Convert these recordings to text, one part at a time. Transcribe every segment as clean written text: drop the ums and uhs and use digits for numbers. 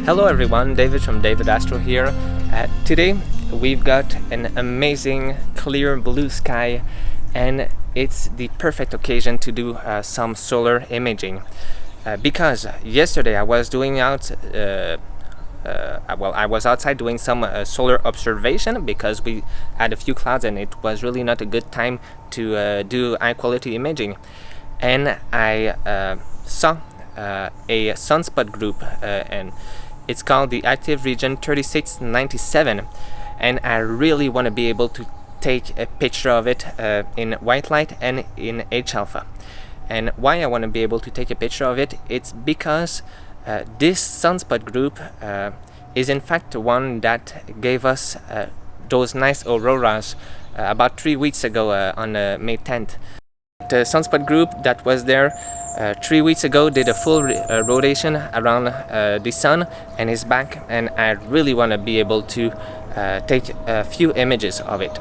Hello everyone, David from David Astro here. Today we've got an amazing clear blue sky and it's the perfect occasion to do some solar imaging. Because yesterday I was doing I was outside doing some solar observation because we had a few clouds and it was really not a good time to do high quality imaging. And I saw a sunspot group and it's called the active region 3697, and I really want to be able to take a picture of it in white light and in H alpha. And why I want to be able to take a picture of it, it's because this sunspot group is in fact the one that gave us those nice auroras about 3 weeks ago on May 10th. The sunspot group that was there 3 weeks ago did a full rotation around the sun and is back, and I really want to be able to take a few images of it.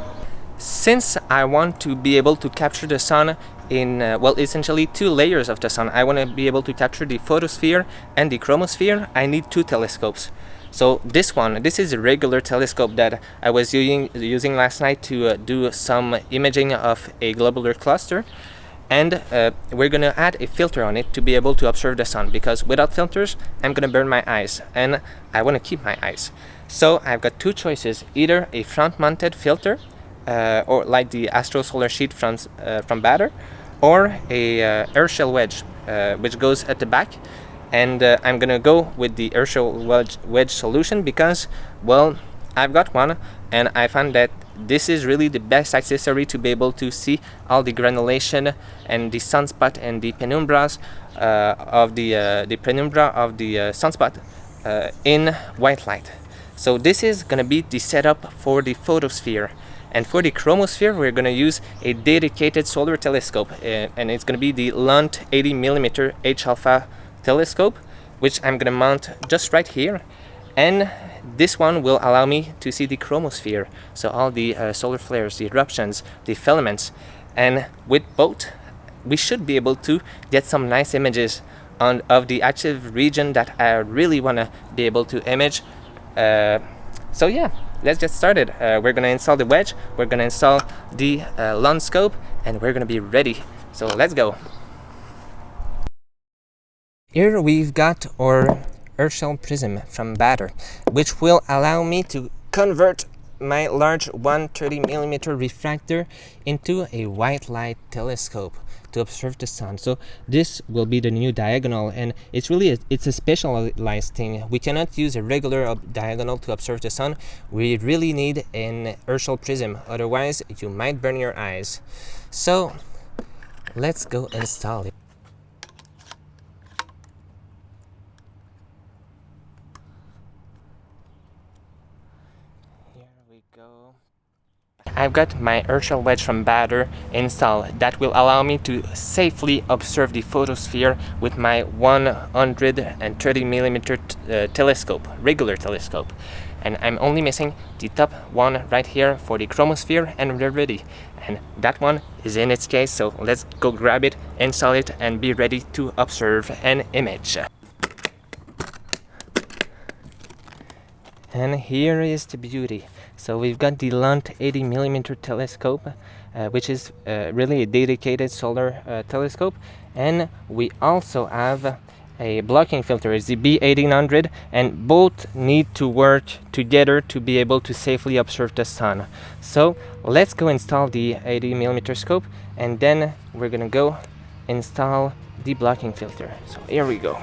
Since I want to be able to capture the sun in essentially two layers of the sun, I want to be able to capture the photosphere and the chromosphere. I need two telescopes. So this is a regular telescope that I was using last night to do some imaging of a globular cluster. And we're going to add a filter on it to be able to observe the sun, because without filters I'm going to burn my eyes and I want to keep my eyes. So I've got two choices: either a front mounted filter or like the Astro Solar Sheet from Baader, or a Herschel Wedge which goes at the back. And I'm going to go with the Herschel Wedge solution because, well, I've got one and I found that this is really the best accessory to be able to see all the granulation and the sunspot and the penumbras of the penumbra of the sunspot in white light. So this is going to be the setup for the photosphere. And for the chromosphere, we're going to use a dedicated solar telescope, and it's going to be the Lunt 80mm H alpha telescope, which I'm going to mount just right here. And this one will allow me to see the chromosphere, so all the solar flares, the eruptions, the filaments. And with both, we should be able to get some nice images of the active region that I really want to be able to image. So yeah, let's get started. We're going to install the wedge, we're going to install the Lunt scope, and we're going to be ready. So let's go. Here we've got our Herschel prism from Baader, which will allow me to convert my large 130mm refractor into a white light telescope to observe the sun. So this will be the new diagonal, and it's a specialized thing. We cannot use a regular diagonal to observe the sun. We really need an Herschel prism, otherwise you might burn your eyes. So let's go install it. I've got my Herschel wedge from Baader installed. That will allow me to safely observe the photosphere with my 130mm telescope, regular telescope. And I'm only missing the top one right here for the chromosphere, and we're ready. And that one is in its case, so let's go grab it, install it, and be ready to observe an image. And here is the beauty. So we've got the Lunt 80mm telescope, which is really a dedicated solar telescope, and we also have a blocking filter. It's the B1800, and both need to work together to be able to safely observe the sun. So let's go install the 80mm scope, and then we're gonna go install the blocking filter. So here we go.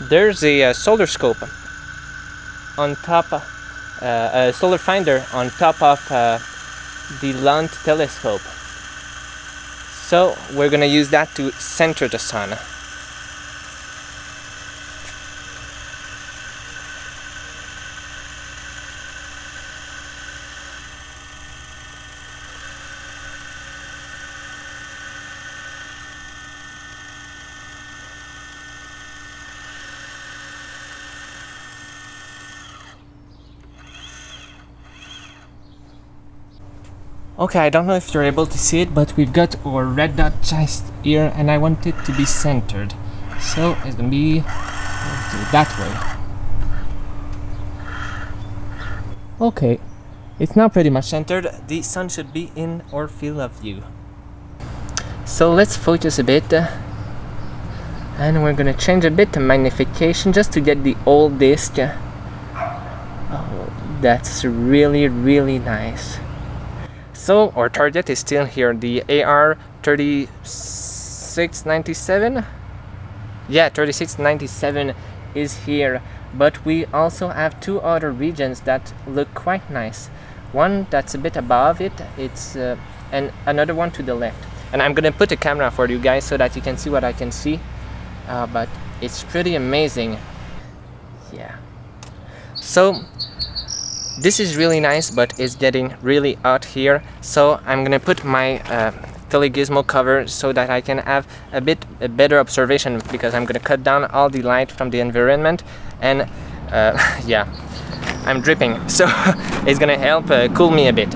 There's a solar scope on top, a solar finder on top of the Lunt telescope. So we're gonna use that to center the sun. Okay, I don't know if you're able to see it, but we've got our red dot just here, and I want it to be centered. So it's gonna be that way. Okay, it's now pretty much centered. The sun should be in our field of view. So let's focus a bit, and we're gonna change a bit the magnification just to get the whole disc. Oh, that's really nice. So our target is still here, the AR3697. Yeah, 3697 is here, but we also have two other regions that look quite nice. One that's a bit above it, and another one to the left. And I'm gonna put a camera for you guys so that you can see what I can see. But it's pretty amazing. Yeah. So this is really nice, but it's getting really hot here, so I'm gonna put my telegizmo cover so that I can have a better observation, because I'm gonna cut down all the light from the environment, and yeah, I'm dripping, so it's gonna help cool me a bit.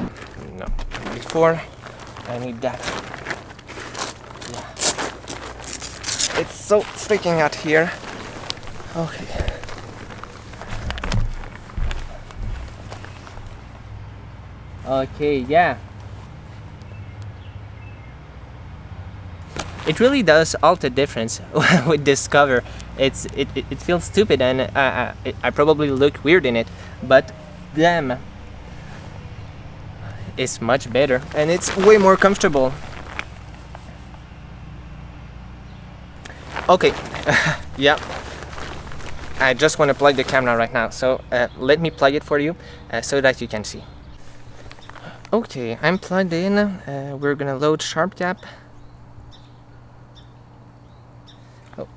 No, before I need that. Yeah. It's so sticking out here. Okay. Okay, yeah. It really does all the difference with this cover. It feels stupid, and I probably look weird in it, but damn, it's much better and it's way more comfortable. Okay, yeah. I just want to plug the camera right now, so let me plug it for you so that you can see. Okay, I'm plugged in. We're gonna load Sharp Gap. Oh.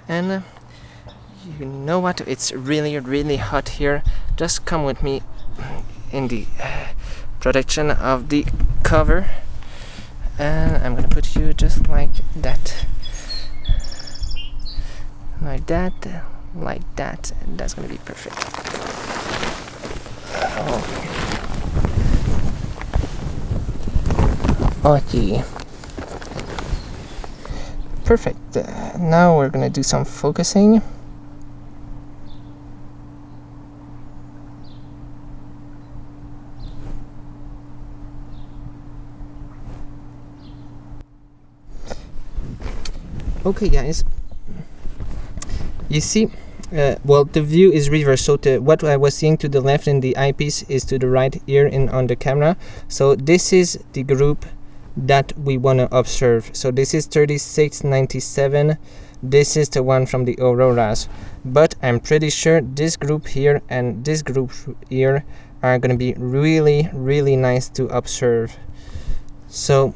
And you know what? It's really hot here. Just come with me in the protection of the cover. And I'm gonna put you just like that. Like that, like that. And that's gonna be perfect. Oh. Okay, perfect. Now we're gonna do some focusing. Okay, guys, you see, well, the view is reversed, so what I was seeing to the left in the eyepiece is to the right here on the camera. So this is the group that we want to observe. So this is 3697. This is the one from the auroras, but I'm pretty sure this group here and this group here are going to be really nice to observe. So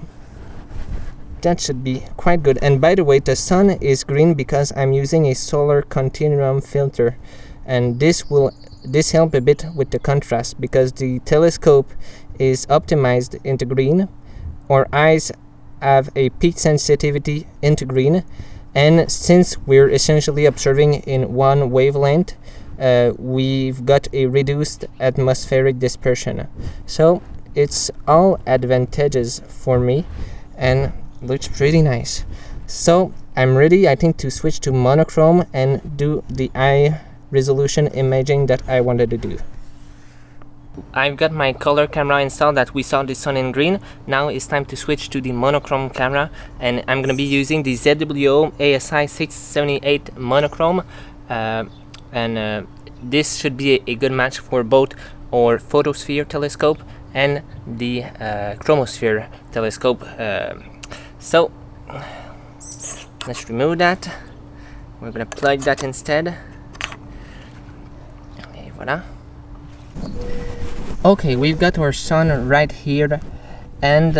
that should be quite good. And by the way, the sun is green because I'm using a solar continuum filter, and this help a bit with the contrast because the telescope is optimized into green. Our eyes have a peak sensitivity into green, and since we're essentially observing in one wavelength, we've got a reduced atmospheric dispersion. So it's all advantages for me and looks pretty nice. So I'm ready, I think, to switch to monochrome and do the high resolution imaging that I wanted to do. I've got my color camera installed that we saw the sun in green. Now it's time to switch to the monochrome camera, and I'm gonna be using the ZWO ASI678 monochrome, and this should be a good match for both our photosphere telescope and the chromosphere telescope. So let's remove that. We're gonna plug that instead. Okay, voila. Okay, we've got our sun right here, and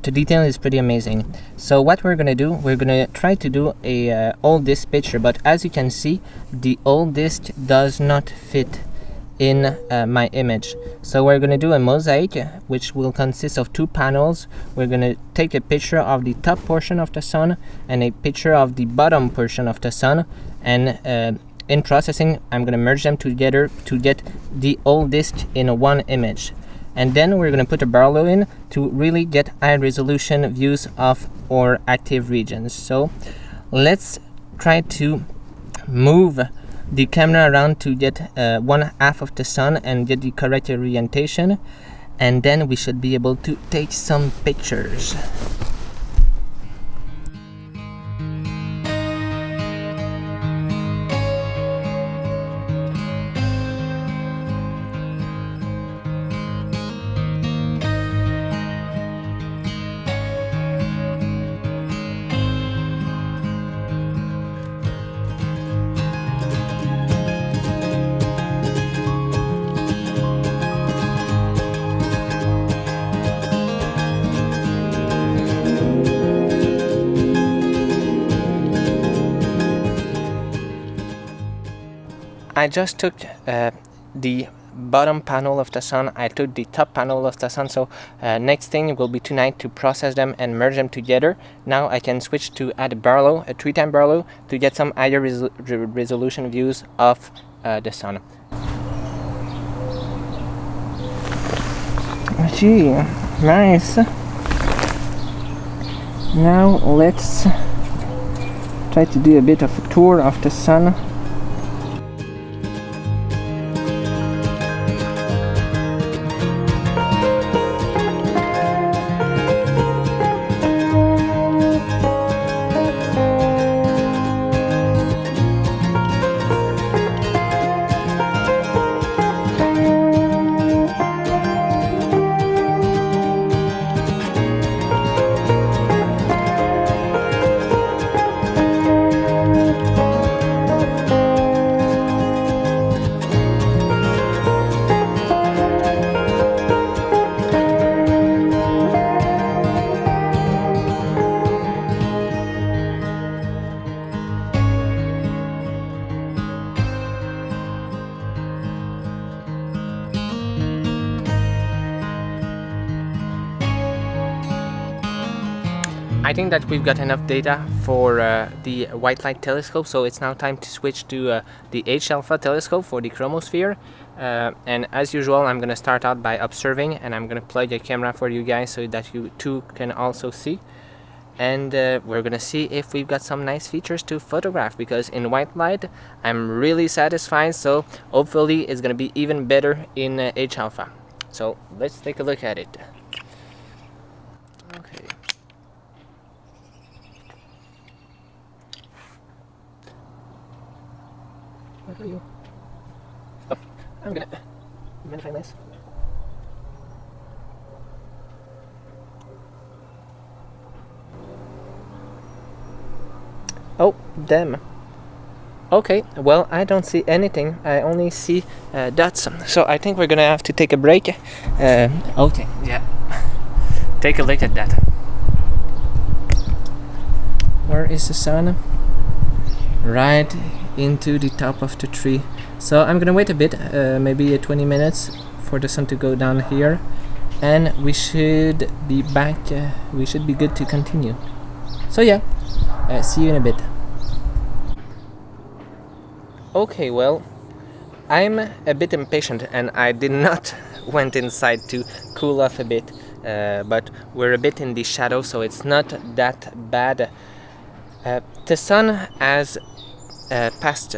the detail is pretty amazing. So what we're gonna do, we're gonna try to do a old disc picture, but as you can see, the old disc does not fit in my image. So we're gonna do a mosaic, which will consist of 2 panels. We're gonna take a picture of the top portion of the sun and a picture of the bottom portion of the sun, and in processing I'm gonna merge them together to get the old disc in one image. And then we're gonna put a barlow in to really get high resolution views of our active regions. So let's try to move the camera around to get 1/2 of the sun and get the correct orientation, and then we should be able to take some pictures. I just took the bottom panel of the sun, I took the top panel of the sun, so next thing will be tonight to process them and merge them together. Now I can switch to add a barlow, a 3-time barlow, to get some higher resolution views of the sun. Gee, nice. Now let's try to do a bit of a tour of the sun. I think that we've got enough data for the white light telescope, so it's now time to switch to the H-alpha telescope for the chromosphere. And as usual, I'm going to start out by observing, and I'm going to plug a camera for you guys so that you too can also see. And we're going to see if we've got some nice features to photograph, because in white light I'm really satisfied, so hopefully it's going to be even better in H-alpha. So let's take a look at it. Okay. What are you? Oh, I'm gonna find this. Oh, damn. Okay, well, I don't see anything. I only see dots. So I think we're gonna have to take a break. Okay, yeah. Take a look at that. Where is the sun? Right into the top of the tree. So I'm gonna wait a bit, maybe 20 minutes for the sun to go down here, and we should be back. We should be good to continue. So yeah, see you in a bit. Okay, well, I'm a bit impatient and I did not went inside to cool off a bit, but we're a bit in the shadow, so it's not that bad. The sun has passed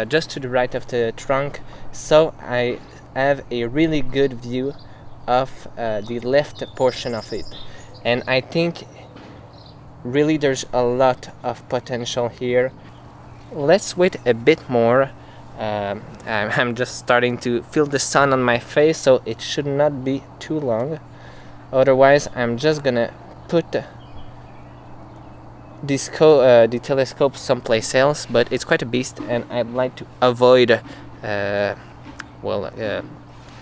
just to the right of the trunk, so I have a really good view of the left portion of it, and I think really there's a lot of potential here. Let's wait a bit more. I'm just starting to feel the sun on my face, so it should not be too long. Otherwise, I'm just gonna put the telescope someplace else, but it's quite a beast and I'd like to avoid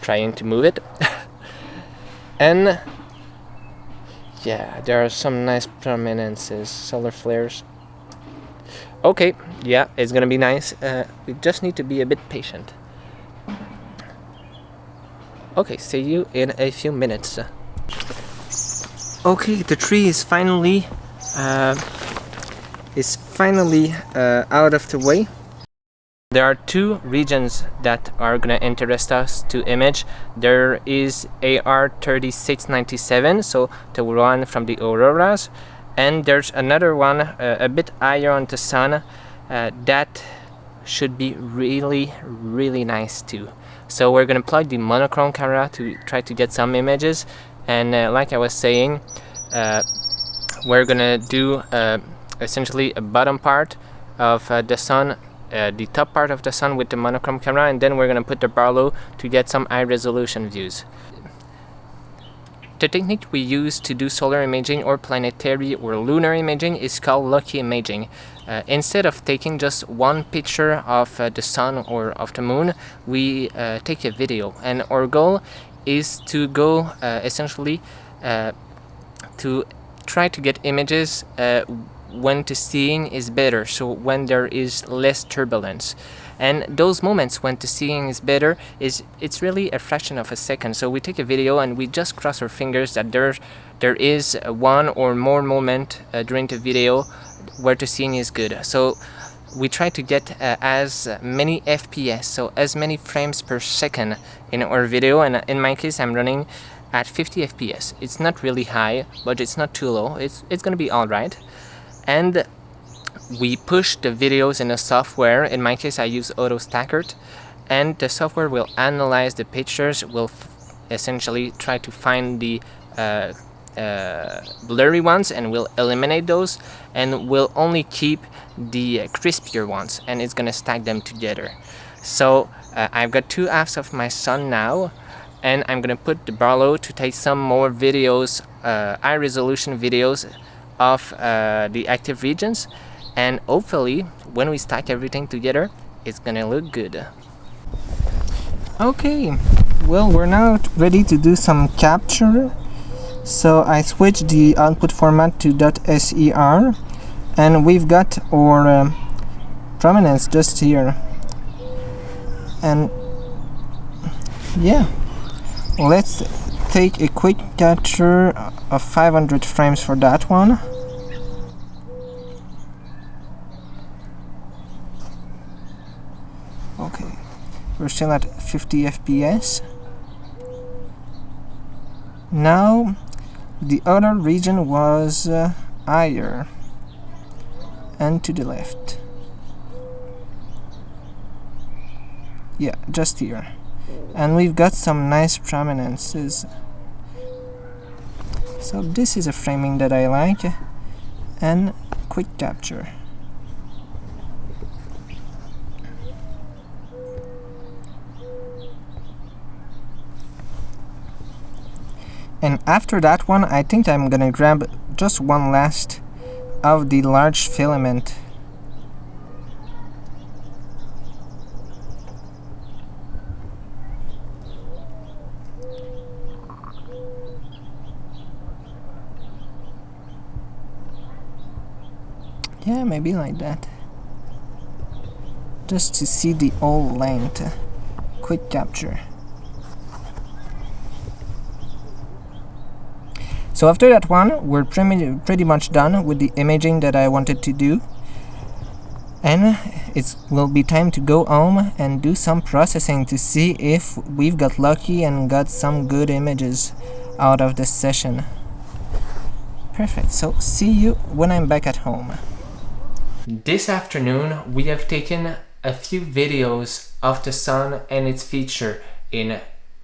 trying to move it. And Yeah, there are some nice prominences, solar flares. Okay, yeah, it's gonna be nice. We just need to be a bit patient. Okay, see you in a few minutes. Okay, the tree is finally out of the way. There are two regions that are gonna interest us to image. There is AR3697, so the one from the auroras, and there's another one a bit higher on the sun that should be really nice too. So we're gonna plug the monochrome camera to try to get some images, and like I was saying, we're gonna do essentially a bottom part of the sun, the top part of the sun with the monochrome camera, and then we're gonna put the Barlow to get some high resolution views. The technique we use to do solar imaging or planetary or lunar imaging is called lucky imaging. Instead of taking just one picture of the sun or of the moon, we take a video, and our goal is to go essentially to try to get images when the seeing is better, so when there is less turbulence. And those moments when the seeing is better, it's really a fraction of a second. So we take a video and we just cross our fingers that there is one or more moment during the video where the seeing is good. So we try to get as many FPS, so as many frames per second in our video, and in my case I'm running at 50 FPS. It's not really high, but it's not too low. It's gonna be alright. And we push the videos in a software. In my case I use Auto Stackered, and the software will analyze the pictures, will essentially try to find the blurry ones and will eliminate those, and will only keep the crispier ones, and it's gonna stack them together. So I've got two halves of my sun now, and I'm gonna put the Barlow to take some more videos, high resolution videos of the active regions, and hopefully when we stack everything together it's gonna look good. Okay, well, we're now ready to do some capture. So I switched the output format to .ser, and we've got our prominence just here. And yeah, let's take a quick capture of 500 frames for that one. Okay, we're still at 50 FPS. Now the other region was higher and to the left. Yeah, just here. And we've got some nice prominences. So this is a framing that I like, and quick capture. And after that one, I think I'm gonna grab just one last of the large filament. Yeah, maybe like that. Just to see the whole length. Quick capture. So after that one, we're pretty much done with the imaging that I wanted to do. And it will be time to go home and do some processing to see if we've got lucky and got some good images out of this session. Perfect, so see you when I'm back at home. This afternoon we have taken a few videos of the sun and its feature in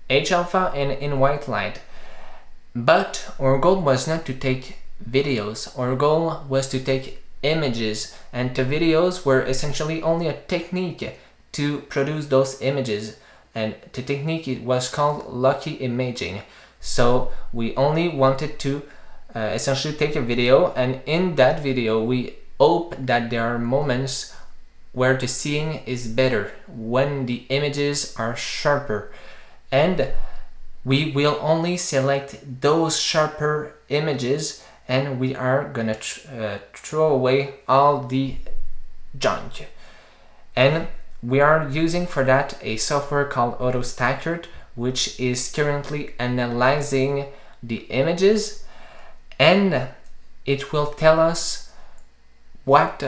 H-alpha and in white light. But our goal was not to take videos, our goal was to take images, and the videos were essentially only a technique to produce those images, and the technique was called lucky imaging. So we only wanted to essentially take a video, and in that video we hope that there are moments where the seeing is better, when the images are sharper. And we will only select those sharper images, and we are gonna throw away all the junk. And we are using for that a software called AutoStacker, which is currently analyzing the images, and it will tell us what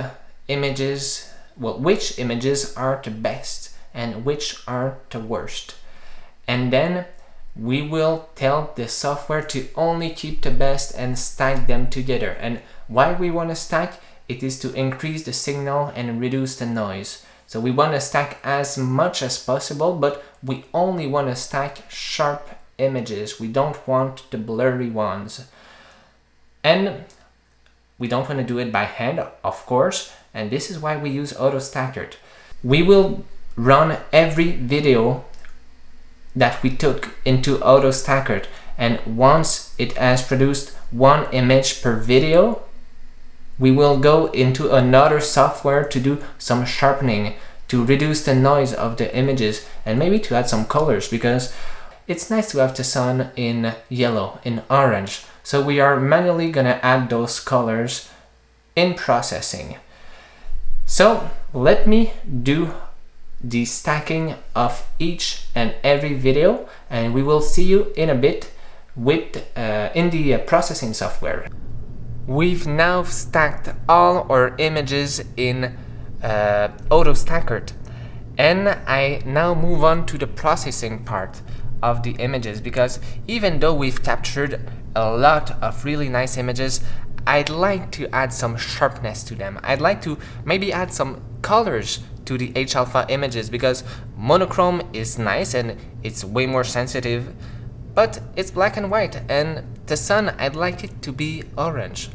images, well, which images are the best and which are the worst. And then we will tell the software to only keep the best and stack them together. And why we want to stack? It is to increase the signal and reduce the noise. So we want to stack as much as possible, but we only want to stack sharp images. We don't want the blurry ones. And we don't want to do it by hand, of course, and this is why we use AutoStacker. We will run every video that we took into AutoStacker, and once it has produced one image per video, we will go into another software to do some sharpening, to reduce the noise of the images, and maybe to add some colors, because it's nice to have the sun in yellow, in orange. So we are manually gonna add those colors in processing. So let me do the stacking of each and every video, and we will see you in a bit with in the processing software. We've now stacked all our images in AutoStacker, and I now move on to the processing part of the images, because even though we've captured a lot of really nice images, I'd like to add some sharpness to them. I'd like to maybe add some colors to the H-alpha images, because monochrome is nice and it's way more sensitive, but it's black and white, and the sun, I'd like it to be orange.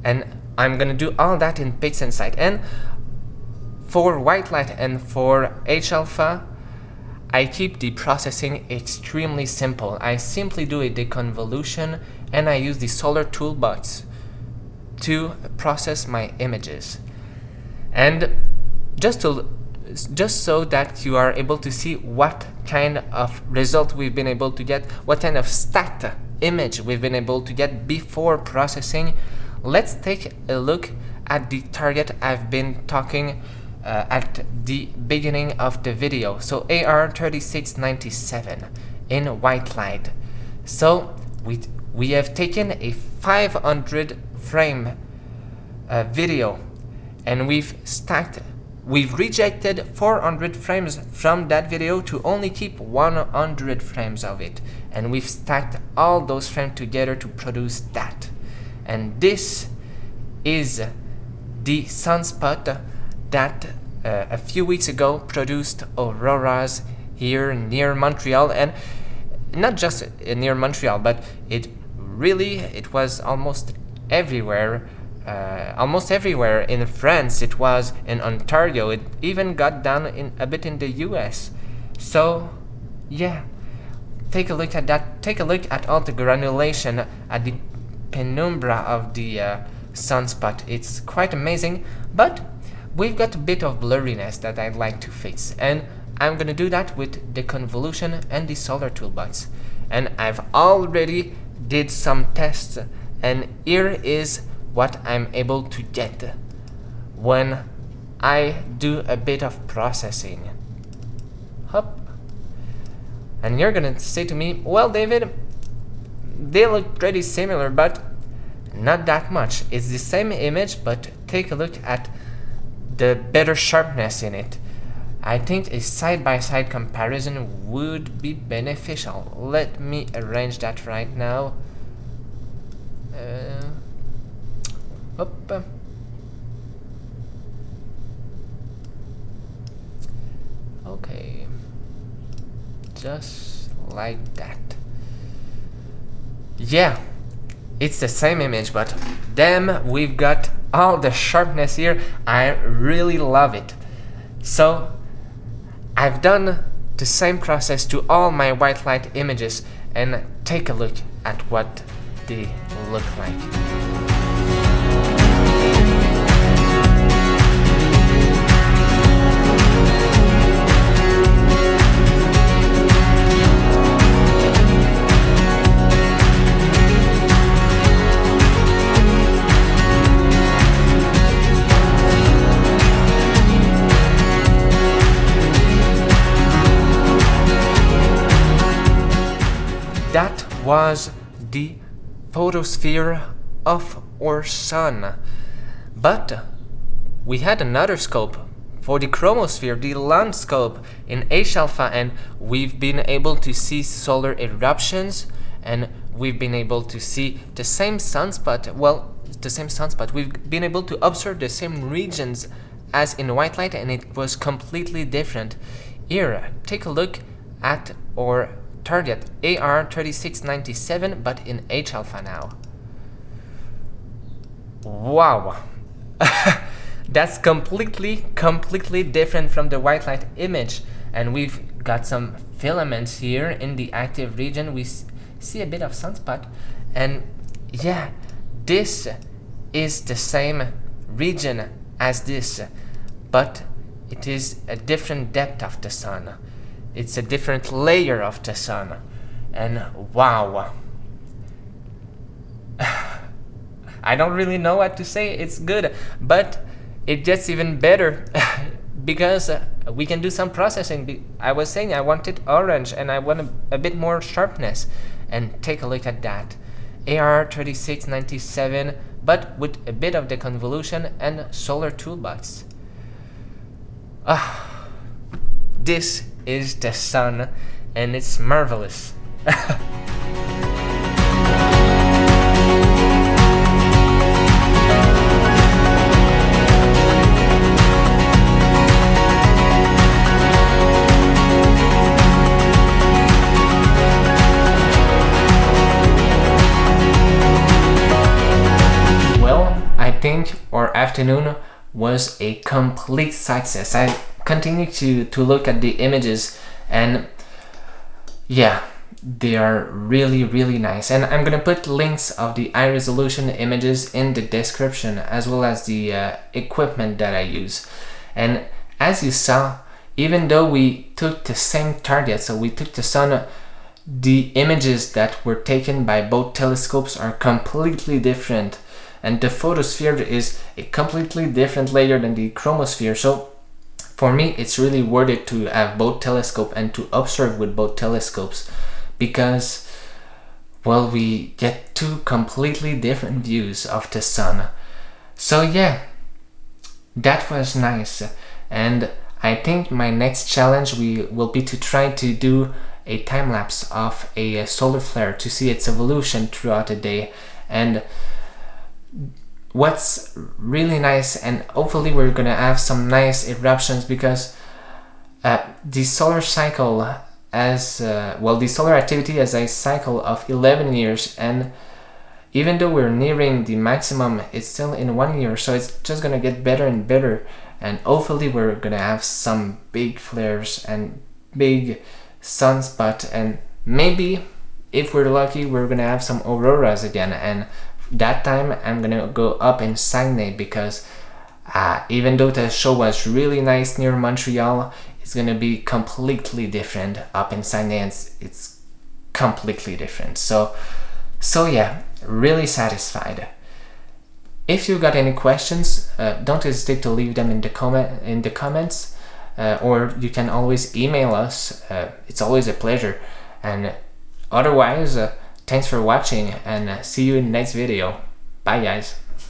And I'm gonna do all that in PixInsight. And for white light and for H-alpha, I keep the processing extremely simple. I simply do a deconvolution, and I use the solar toolbox to process my images. And just so that you are able to see what kind of result we've been able to get, what kind of stacked image we've been able to get before processing, let's take a look at the target I've been talking at the beginning of the video. So AR3697 in white light. So we have taken a 500 frame video, and we've rejected 400 frames from that video to only keep 100 frames of it, and we've stacked all those frames together to produce that. And this is the sunspot that a few weeks ago produced auroras here near Montreal, and not just near Montreal, but it was almost everywhere. Almost everywhere in France. It was in Ontario. It even got down a bit in the US. So yeah, take a look at that. Take a look at all the granulation at the penumbra of the sunspot. It's quite amazing, but we've got a bit of blurriness that I'd like to fix, and I'm gonna do that with the convolution and the solar toolbox. And I've already did some tests, and here is what I'm able to get when I do a bit of processing. Hop. And you're gonna say to me, well, David, they look pretty similar, but not that much. It's the same image, but take a look at the better sharpness in it. I think a side-by-side comparison would be beneficial. Let me arrange that right now. Okay, just like that. Yeah, it's the same image, but damn, we've got all the sharpness here. I really love it. So I've done the same process to all my white light images, and take a look at what they look like. That was the photosphere of our sun. But we had another scope for the chromosphere, the Lunt scope in H-alpha, and we've been able to see solar eruptions, and we've been able to see the same sunspot. Well, the same sunspot. We've been able to observe the same regions as in white light, and it was completely different. Here, take a look at our target, AR3697, but in H-alpha now. Wow! That's completely different from the white light image, and we've got some filaments here in the active region. We see a bit of sunspot, and yeah, this is the same region as this, but it is a different depth of the sun. It's a different layer of the sun, and wow. I don't really know what to say. It's good, but it gets even better because we can do some processing. I was saying I wanted orange and I want a bit more sharpness, and take a look at that. AR3697, but with a bit of the convolution and solar toolbox. This is the sun, and it's marvelous. I think our afternoon was a complete success. I continue to look at the images, and yeah, they are really nice, and I'm gonna put links of the high resolution images in the description, as well as the equipment that I use. And as you saw, even though we took the same target, so we took the sun, the images that were taken by both telescopes are completely different. And the photosphere is a completely different layer than the chromosphere. So for me, it's really worth it to have both telescopes and to observe with both telescopes, because, well, we get two completely different views of the sun. So yeah, that was nice. And I think my next challenge will be to try to do a time-lapse of a solar flare to see its evolution throughout the day. And what's really nice, and hopefully we're gonna have some nice eruptions, because the solar cycle the solar activity has a cycle of 11 years, and even though we're nearing the maximum, it's still in 1 year, so it's just gonna get better and better, and hopefully we're gonna have some big flares and big sunspot, and maybe if we're lucky we're gonna have some auroras again. And that time I'm gonna go up in Saguenay, because even though the show was really nice near Montreal, it's gonna be completely different up in Saguenay. It's completely different. So yeah, really satisfied. If you got any questions, don't hesitate to leave them in the comments, or you can always email us. It's always a pleasure. And otherwise, thanks for watching, and see you in the next video. Bye guys.